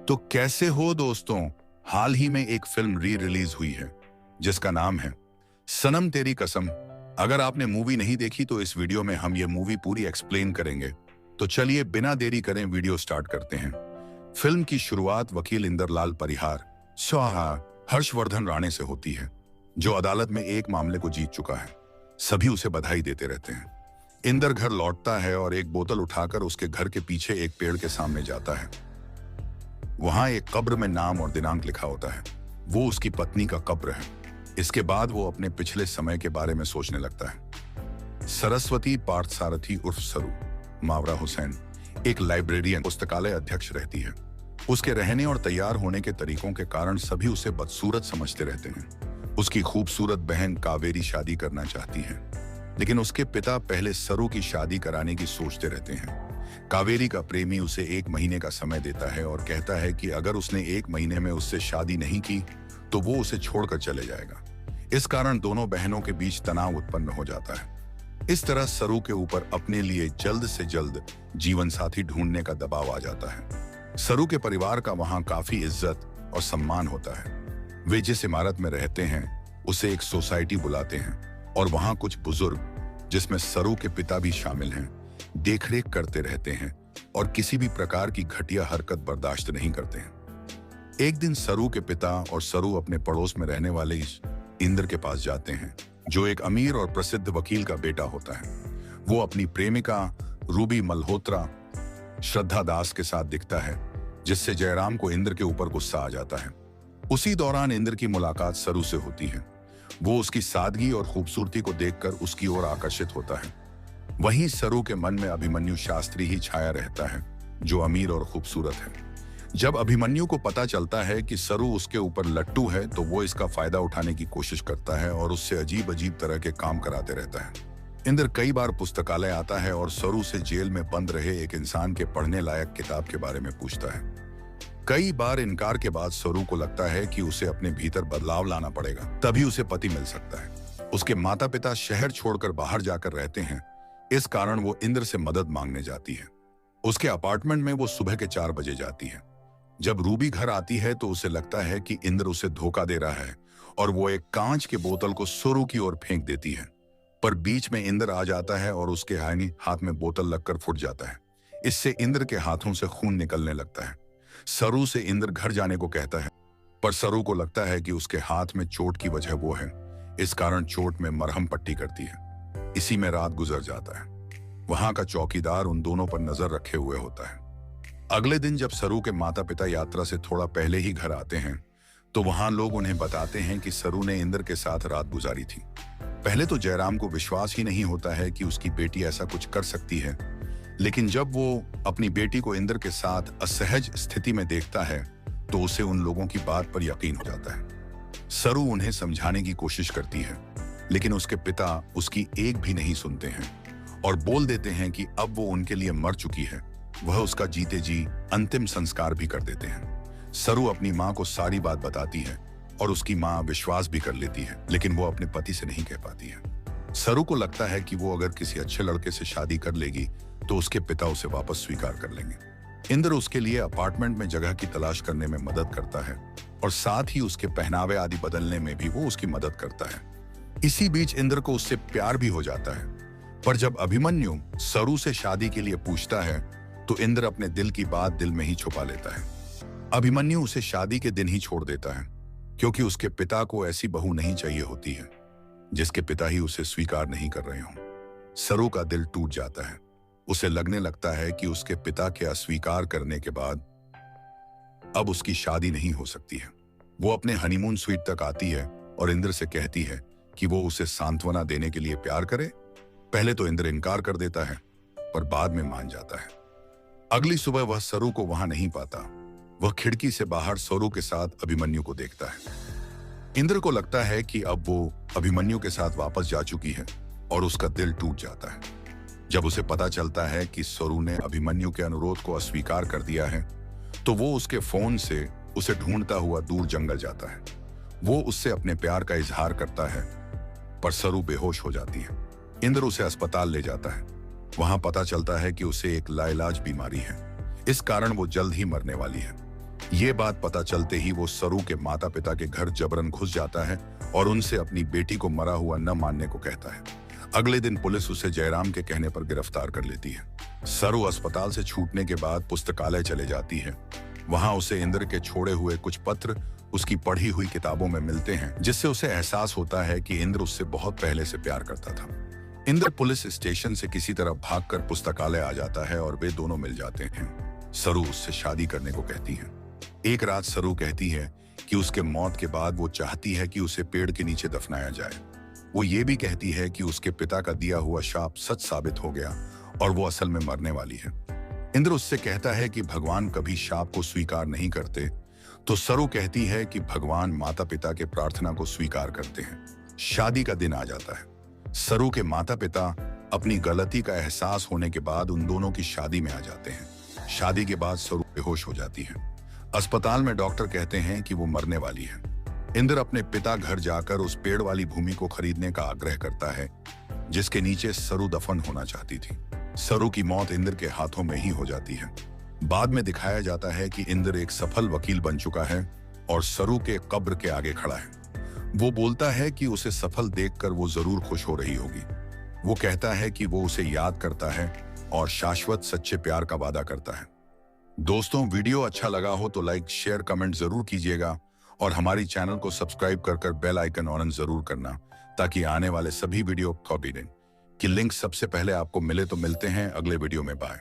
तो कैसे हो दोस्तों। हाल ही में एक फिल्म री रिलीज हुई है जिसका नाम है सनम तेरी कसम। अगर आपने मूवी नहीं देखी तो इस वीडियो में हम ये मूवी पूरी एक्सप्लेन करेंगे। तो चलिए बिना देरी करें वीडियो स्टार्ट करते हैं। फिल्म की शुरुआत वकील इंदरलाल परिहार स्वाहा हर्षवर्धन राणे से होती है, जो अदालत में एक मामले को जीत चुका है। सभी उसे बधाई देते रहते हैं। इंदर घर लौटता है और एक बोतल उठाकर उसके घर के पीछे एक पेड़ के सामने जाता है। वहां एक कब्र में नाम और दिनांक लिखा होता है। वो उसकी पत्नी का कब्र है। इसके बाद वो अपने पिछले समय के बारे में सोचने लगता है। सरस्वती पार्थसारथी उर्फ सरू मावरा हुसैन एक लाइब्रेरियन पुस्तकालय अध्यक्ष रहती है। उसके रहने और तैयार होने के तरीकों के कारण सभी उसे बदसूरत समझते रहते हैं। उसकी खूबसूरत बहन कावेरी शादी करना चाहती है, लेकिन उसके पिता पहले सरू की शादी कराने की सोचते रहते हैं। कावेरी का प्रेमी उसे 1 महीने का समय देता है और कहता है कि अगर उसने 1 महीने में उससे शादी नहीं की तो वो उसे छोड़कर चले जाएगा। इस कारण दोनों बहनों के बीच तनाव उत्पन्न हो जाता है। इस तरह सरू के ऊपर अपने लिए जल्द से जल्द जीवन साथी ढूंढने का दबाव आ जाता है। सरू के परिवार का वहां काफी इज्जत और सम्मान होता है। वे जिस इमारत में रहते हैं उसे एक सोसाइटी बुलाते हैं और वहां कुछ बुजुर्ग, जिसमें सरू के पिता भी शामिल हैं, देखरेख करते रहते हैं और किसी भी प्रकार की घटिया हरकत बर्दाश्त नहीं करते हैं। एक दिन सरू के पिता और सरू अपने पड़ोस में रहने वाले इंद्र के पास जाते हैं, जो एक अमीर और प्रसिद्ध वकील का बेटा होता है। वो अपनी प्रेमिका रूबी मल्होत्रा श्रद्धा दास के साथ दिखता है, जिससे जयराम को इंद्र के ऊपर गुस्सा आ जाता है। उसी दौरान इंद्र की मुलाकात सरू से होती है। वो उसकी सादगी और खूबसूरती को देखकर उसकी ओर आकर्षित होता है। वहीं सरू के मन में अभिमन्यु शास्त्री ही छाया रहता है, जो अमीर और खूबसूरत है। जब अभिमन्यु को पता चलता है कि सरू उसके ऊपर लट्टू है तो वो इसका फायदा उठाने की कोशिश करता है और उससे अजीब अजीब तरह के काम कराते रहता है। इंद्र कई बार पुस्तकालय आता है और सरू से जेल में बंद रहे एक इंसान के पढ़ने लायक किताब के बारे में पूछता है। कई बार इनकार के बाद सरू को लगता है कि उसे अपने भीतर बदलाव लाना पड़ेगा, तभी उसे पति मिल सकता है। उसके माता पिता शहर छोड़कर बाहर जाकर रहते हैं, इस कारण वो इंद्र से मदद मांगने जाती है। उसके अपार्टमेंट में वो सुबह के 4 बजे जाती है। जब रूबी घर आती है तो उसे लगता है कि इंद्र उसे धोखा दे रहा है और वो एक कांच के बोतल को सरू की ओर फेंक देती है। पर बीच में इंद्र आ जाता है और उसके हाथ में बोतल लगकर फूट जाता है। इससे इंद्र के हाथों से खून निकलने लगता है। सरू से इंद्र घर जाने को कहता है, पर सरू को लगता है कि उसके हाथ में चोट की वजह वो है, इस कारण चोट में मरहम पट्टी करती है। इसी में रात गुजर जाता है। वहां का चौकीदार उन दोनों पर नजर रखे हुए होता है। अगले दिन जब सरू के माता पिता यात्रा से थोड़ा पहले ही घर आते हैं तो वहां लोग उन्हें बताते हैं कि सरू ने इंद्र के साथ रात गुजारी थी। पहले तो जयराम को विश्वास ही नहीं होता है कि उसकी बेटी ऐसा कुछ कर सकती है, लेकिन जब वो अपनी बेटी को इंद्र के साथ असहज स्थिति में देखता है तो उसे उन लोगों की बात पर यकीन हो जाता है। सरू उन्हें समझाने की कोशिश करती है, लेकिन उसके पिता उसकी एक भी नहीं सुनते हैं और बोल देते हैं कि अब वो उनके लिए मर चुकी है। वह उसका जीते जी अंतिम संस्कार भी कर देते हैं। सरू अपनी माँ को सारी बात बताती है और उसकी माँ विश्वास भी कर लेती है, लेकिन वो अपने पति से नहीं कह पाती है। सरू को लगता है कि वो अगर किसी अच्छे लड़के से शादी कर लेगी तो उसके पिता उसे वापस स्वीकार कर लेंगे। इंद्र उसके लिए अपार्टमेंट में जगह की तलाश करने में मदद करता है और साथ ही उसके पहनावे आदि बदलने में भी वो उसकी मदद करता है। इसी बीच इंद्र को उससे प्यार भी हो जाता है। पर जब अभिमन्यु सरू से शादी के लिए पूछता है तो इंद्र अपने दिल की बात दिल में ही छुपा लेता है। अभिमन्यु उसे शादी के दिन ही छोड़ देता है, क्योंकि उसके पिता को ऐसी बहू नहीं चाहिए होती है जिसके पिता ही उसे स्वीकार नहीं कर रहे हों। सरू का दिल टूट जाता है। उसे लगने लगता है कि उसके पिता के अस्वीकार करने के बाद अब उसकी शादी नहीं हो सकती है। वो अपने हनीमून स्वीट तक आती है और इंद्र से कहती है कि वो उसे सांत्वना देने के लिए प्यार करे। पहले तो इंद्र इनकार कर देता है, पर बाद में मान जाता है। अगली सुबह वह सरू को वहां नहीं पाता। वह खिड़की से बाहर सरू के साथ अभिमन्यु को देखता है। इंद्र को लगता है कि अब वो अभिमन्यु के साथ वापस जा चुकी है और उसका दिल टूट जाता है। जब उसे पता चलता है कि सरू ने अभिमन्यु के अनुरोध को अस्वीकार कर दिया है तो वो उसके फोन से उसे ढूंढता हुआ दूर जंगल जाता है। वो उससे अपने प्यार का इजहार करता है, पर सरू बेहोश हो जाती है। इंद्र उसे अस्पताल ले जाता है। वहां पता चलता है कि उसे एक लाइलाज बीमारी है, इस कारण वो जल्द ही मरने वाली है। ये बात पता चलते ही वो सरू के माता पिता के घर जबरन घुस जाता है और उनसे अपनी बेटी को मरा हुआ न मानने को कहता है। अगले दिन पुलिस उसे जयराम के कहने पर गिरफ्तार कर लेती है। सरू अस्पताल से छूटने के बाद पुस्तकालय चले जाती है। वहां उसे इंद्र के छोड़े हुए कुछ पत्र उसकी पढ़ी हुई किताबों में मिलते हैं, जिससे उसे एहसास होता है कि इंद्र उससे बहुत पहले से प्यार करता था। इंद्र पुलिस स्टेशन से किसी तरह भागकर पुस्तकालय आ जाता है और वे दोनों मिल जाते हैं। सरू उससे शादी करने को कहती है। एक रात सरू कहती है कि उसके मौत के बाद वो चाहती है कि उसे पेड़ के नीचे दफनाया जाए। वो ये भी कहती है कि उसके पिता का दिया हुआ शाप सच साबित हो गया और वो असल में मरने वाली है। इंद्र उससे कहता है कि भगवान कभी शाप को स्वीकार नहीं करते, तो सरू कहती है कि भगवान माता पिता के प्रार्थना को स्वीकार करते हैं। शादी का दिन आ जाता है। सरू के माता पिता अपनी गलती का एहसास होने के बाद उन दोनों की शादी में आ जाते हैं। शादी के बाद सरू बेहोश हो जाती है। अस्पताल में डॉक्टर कहते हैं कि वो मरने वाली है। इंद्र अपने पिता घर जाकर उस पेड़ वाली भूमि को खरीदने का आग्रह करता है जिसके नीचे सरू दफन होना चाहती थी। सरू की मौत इंद्र के हाथों में ही हो जाती है। बाद में दिखाया जाता है कि इंद्र एक सफल वकील बन चुका है और सरू के कब्र के आगे खड़ा है। वो बोलता है कि उसे सफल देखकर वो जरूर खुश हो रही होगी। वो कहता है कि वो उसे याद करता है और शाश्वत सच्चे प्यार का वादा करता है। दोस्तों, वीडियो अच्छा लगा हो तो लाइक, शेयर, कमेंट जरूर कीजिएगा और हमारी चैनल को सब्सक्राइब कर बेल आइकन ऑन जरूर करना, ताकि आने वाले सभी वीडियो की लिंक सबसे पहले आपको मिले। तो मिलते हैं अगले वीडियो में। बाय।